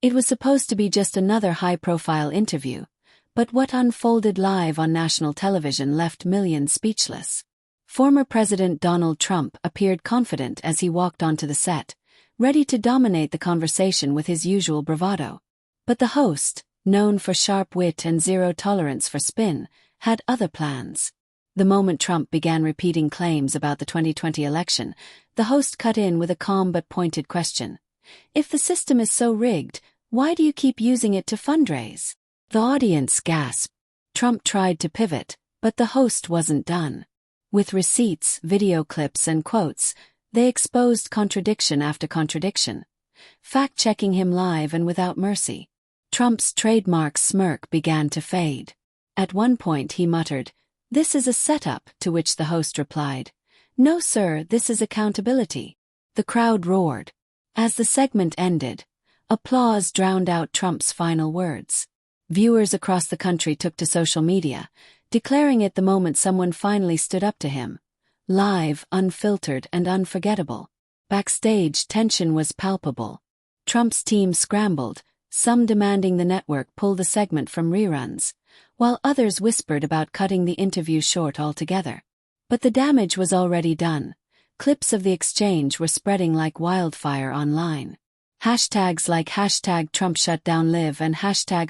It was supposed to be just another high-profile interview, but what unfolded live on national television left millions speechless. Former President Donald Trump appeared confident as he walked onto the set, ready to dominate the conversation with his usual bravado. But the host, known for sharp wit and zero tolerance for spin, had other plans. The moment Trump began repeating claims about the 2020 election, the host cut in with a calm but pointed question. If the system is so rigged, why do you keep using it to fundraise? The audience gasped. Trump tried to pivot, but the host wasn't done. With receipts, video clips, and quotes, they exposed contradiction after contradiction, fact-checking him live and without mercy. Trump's trademark smirk began to fade. At one point he muttered, "This is a setup," to which the host replied, "No sir, this is accountability." The crowd roared. As the segment ended, applause drowned out Trump's final words. Viewers across the country took to social media, declaring it the moment someone finally stood up to him. Live, unfiltered, and unforgettable. Backstage, tension was palpable. Trump's team scrambled, some demanding the network pull the segment from reruns, while others whispered about cutting the interview short altogether. But the damage was already done. Clips of the exchange were spreading like wildfire online. Hashtags like #TrumpShutdownLive and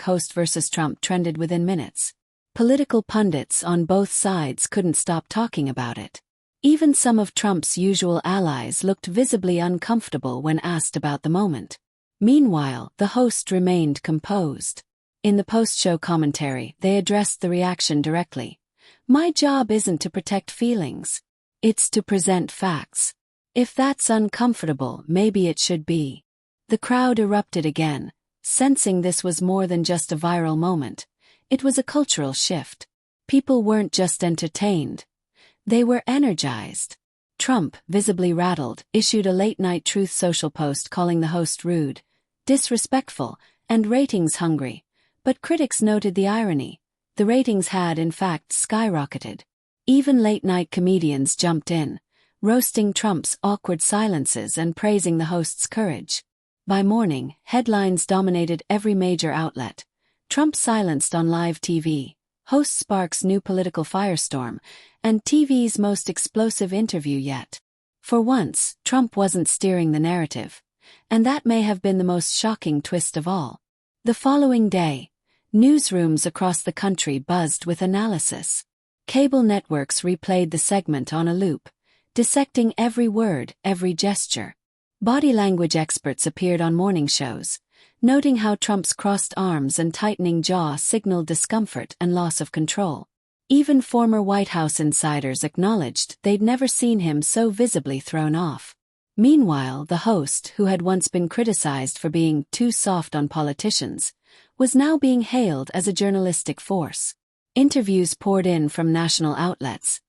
#Host vs. Trump trended within minutes. Political pundits on both sides couldn't stop talking about it. Even some of Trump's usual allies looked visibly uncomfortable when asked about the moment. Meanwhile, the host remained composed. In the post-show commentary, they addressed the reaction directly. "My job isn't to protect feelings. It's to present facts. If that's uncomfortable, maybe it should be." The crowd erupted again, sensing this was more than just a viral moment. It was a cultural shift. People weren't just entertained. They were energized. Trump, visibly rattled, issued a late-night Truth Social post calling the host rude, disrespectful, and ratings-hungry. But critics noted the irony. The ratings had, in fact, skyrocketed. Even late-night comedians jumped in, roasting Trump's awkward silences and praising the host's courage. By morning, headlines dominated every major outlet. Trump silenced on live TV. Host sparks new political firestorm, and TV's most explosive interview yet. For once, Trump wasn't steering the narrative, and that may have been the most shocking twist of all. The following day, newsrooms across the country buzzed with analysis. Cable networks replayed the segment on a loop, dissecting every word, every gesture. Body language experts appeared on morning shows, noting how Trump's crossed arms and tightening jaw signaled discomfort and loss of control. Even former White House insiders acknowledged they'd never seen him so visibly thrown off. Meanwhile, the host, who had once been criticized for being too soft on politicians, was now being hailed as a journalistic force. Interviews poured in from national outlets,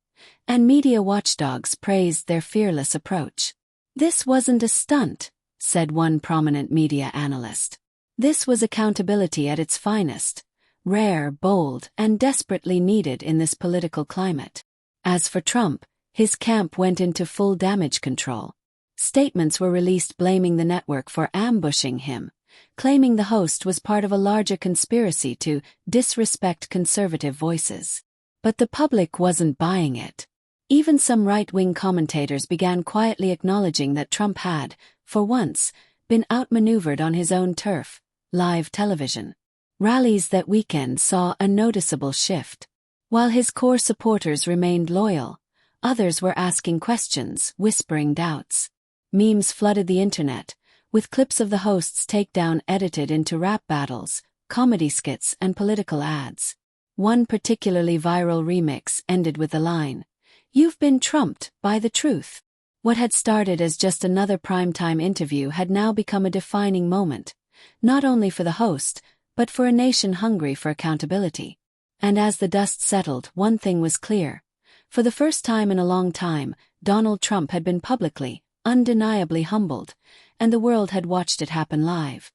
and media watchdogs praised their fearless approach. "This wasn't a stunt," said one prominent media analyst. "This was accountability at its finest, rare, bold, and desperately needed in this political climate." As for Trump, his camp went into full damage control. Statements were released blaming the network for ambushing him, claiming the host was part of a larger conspiracy to disrespect conservative voices. But the public wasn't buying it. Even some right-wing commentators began quietly acknowledging that Trump had, for once, been outmaneuvered on his own turf, live television. Rallies that weekend saw a noticeable shift. While his core supporters remained loyal, others were asking questions, whispering doubts. Memes flooded the internet, with clips of the host's takedown edited into rap battles, comedy skits, and political ads. One particularly viral remix ended with the line, "You've been trumped by the truth." What had started as just another primetime interview had now become a defining moment, not only for the host, but for a nation hungry for accountability. And as the dust settled, one thing was clear. For the first time in a long time, Donald Trump had been publicly, undeniably humbled, and the world had watched it happen live.